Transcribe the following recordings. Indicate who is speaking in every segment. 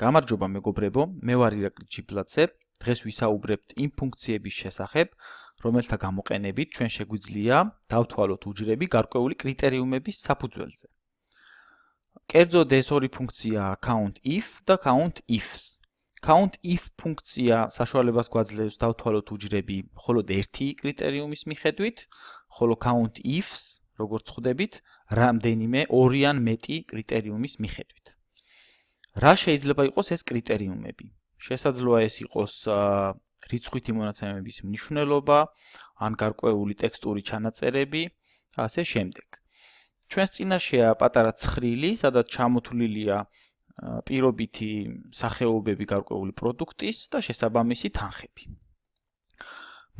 Speaker 1: გამარჯობა მეგობრებო, მე ვარ ირაკლი ჯიბლაძე. დღეს ვისაუბრებთ იმ ფუნქციების შესახებ, რომელთა გამოყენებით ჩვენ შეგვიძლია დავთვალოთ უჯრები გარკვეული კრიტერიუმების საფუძველზე. კერძოდ ეს ორი ფუნქციაა countIf და countIfs. countIf ფუნქცია საშუალებას გვაძლევს დავთვალოთ უჯრები მხოლოდ ერთი კრიტერიუმის მიხედვით, ხოლო countIfs, როგორც ხვდებით, რამდენიმე ორი ან მეტი კრიტერიუმის მიხედვით. რა შეიძლება იყოს ეს კრიტერიუმები? შესაძლოა ეს იყოს რიცხვითი მონაცემების მნიშვნელობა, ან გარკვეული ტექსტური ჩანაწერები, ასე შემდეგ. ჩვენს წინაშეა პატარა ცხრილი, სადაც ჩამოთვლილია პირობითი სახეობები გარკვეული პროდუქტის და შესაბამისი თანხები.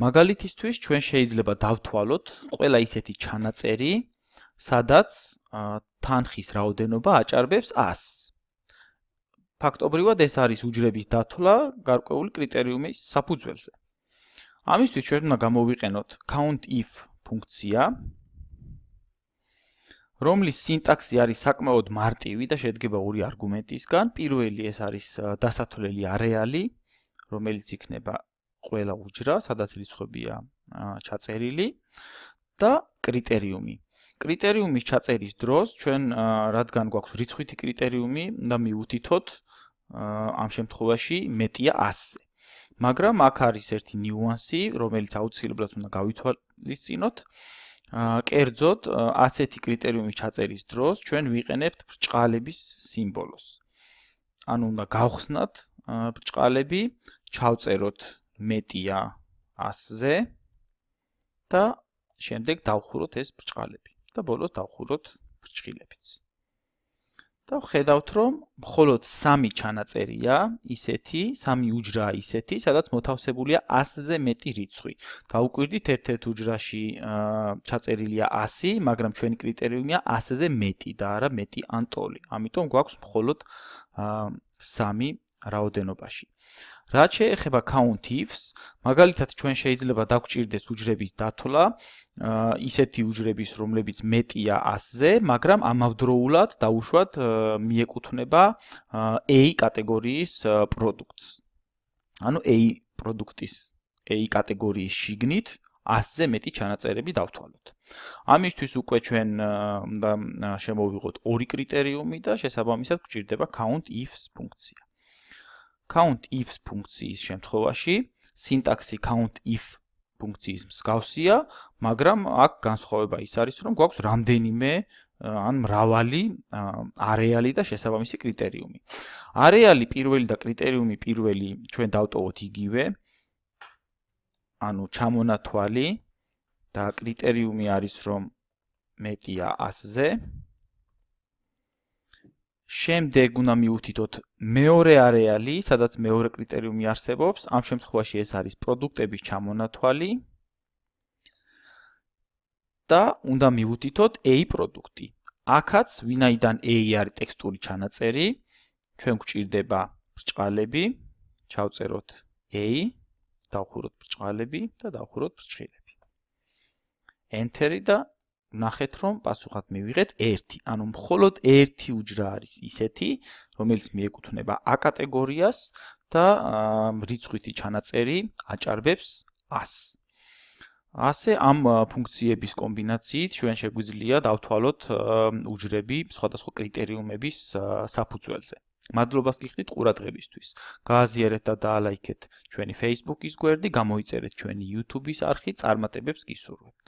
Speaker 1: მაგალითისთვის ჩვენ შეიძლება დავთვალოთ ყველა ისეთი ჩანაწერი, სადაც თანხის რაოდენობა აჭარბებს 100. ფაქტობრივად ეს არის უჯრების დათვლა გარკვეული კრიტერიუმის საფუძველზე. ამისთვის ჩვენ უნდა გამოვიყენოთ countIf ფუნქცია, რომლის სინტაქსი არის საკმაოდ მარტივი და შედგება ორი არგუმენტისგან. პირველი ეს არის დასათვლელი არეალი, რომელიც იქნება ყველა უჯრა, სადაც რიცხვებია ჩაწერილი და კრიტერიუმი. კრიტერიუმის ჩაწერის დროს ჩვენ რადგან გვაქვს რიცხვითი კრიტერიუმი, უნდა მივუთითოთ ამ შემთხვევაში მეტია 100-ზე. მაგრამ აქ არის ერთი ნიუანსი, რომელიც აუცილებლად უნდა გავითვალისწინოთ. კერძოდ, ასეთი კრიტერიუმის ჩაწერის დროს ჩვენ ვიყენებთ ბრჭყალების სიმბოლოს. ანუ უნდა გავხსნათ ბრჭყალები, ჩავწეროთ მეტია 100-ზე და შემდეგ დავხუროთ ეს ბრჭყალები და ბოლოს დავხუროთ ბრჭყილებიც. და ხედავთ, რომ მხოლოდ 3 ჩანაწერია ისეთი, 3 უჯრაა ისეთი, სადაც მოთავსებულია 100-ზე მეტი რიცხვი. დავუკვირდით ერთ-ერთ უჯრაში ჩაწერილია 100, მაგრამ ჩვენი კრიტერიუმია 100-ზე მეტი და არა მეტი ან ტოლი. ამიტომ გვაქვს მხოლოდ 3 რაოდენობაში. რაც შეეხება countIfs, მაგალითად ჩვენ შეიძლება დაგვჭირდეს უჯრების დათვლა, ისეთი უჯრების, რომლებიც მეტია 100-ზე, მაგრამ ამავდროულად დაუშვათ მიეკუთვნება A კატეგორიის პროდუქტს. ანუ A პროდუქტის A კატეგორიის შიგნით 100-ზე მეტი ჩანაწერები დავთვალოთ. ამისთვის უკვე ჩვენ უნდა შემოვიღოთ ორი კრიტერიუმი და შესაბამისად გვჭირდება countIfs ფუნქცია. countIfs ფუნქციის შემთხვევაში სინტაქსი countIf ფუნქციის მსგავსია, მაგრამ აქ განსხვავება ის არის, რომ გვაქვს რამდენიმე ან მრავალი არეალი და შესაბამისი კრიტერიუმი. არეალი პირველი და კრიტერიუმი პირველი ჩვენ დავტოვოთ იგივე, ანუ ჩამონათვალი და კრიტერიუმი არის, რომ მეტია 100-ზე. შემდეგ უნდა მივუთითოთ მეორე არეალი, სადაც მეორე კრიტერიუმი არსებობს. ამ შემთხვევაში ეს არის პროდუქტების ჩამონათვალი და უნდა მივუთითოთ A პროდუქტი. აქაც ვინაიდან A არის ტექსტური ჩანაწერი, ჩვენ გვჭირდება ბრჭყალები, ჩავწეროთ A, დავხუროთ ბრჭყალები და დავხუროთ ბრჭყილები. Enter და ნახეთ, რომ პასუხად მივიღეთ 1. ანუ მხოლოდ ერთი უჯრა არის ისეთი, რომელიც მიეკუთვნება A კატეგორიას და რიცხვითი ჩანაწერი აჭარბებს 100. ასე ამ ფუნქციების კომბინაციით ჩვენ შეგვიძლია დავთვალოთ უჯრები სხვადასხვა კრიტერიუმების საფუძველზე. მადლობას გიხდით ყურადღებისთვის. გააზიარეთ და დაალაიქეთ ჩვენი Facebook-ის გვერდი, გამოიწერეთ ჩვენი YouTube-ის არხი, წარმატებებს გისურვებთ.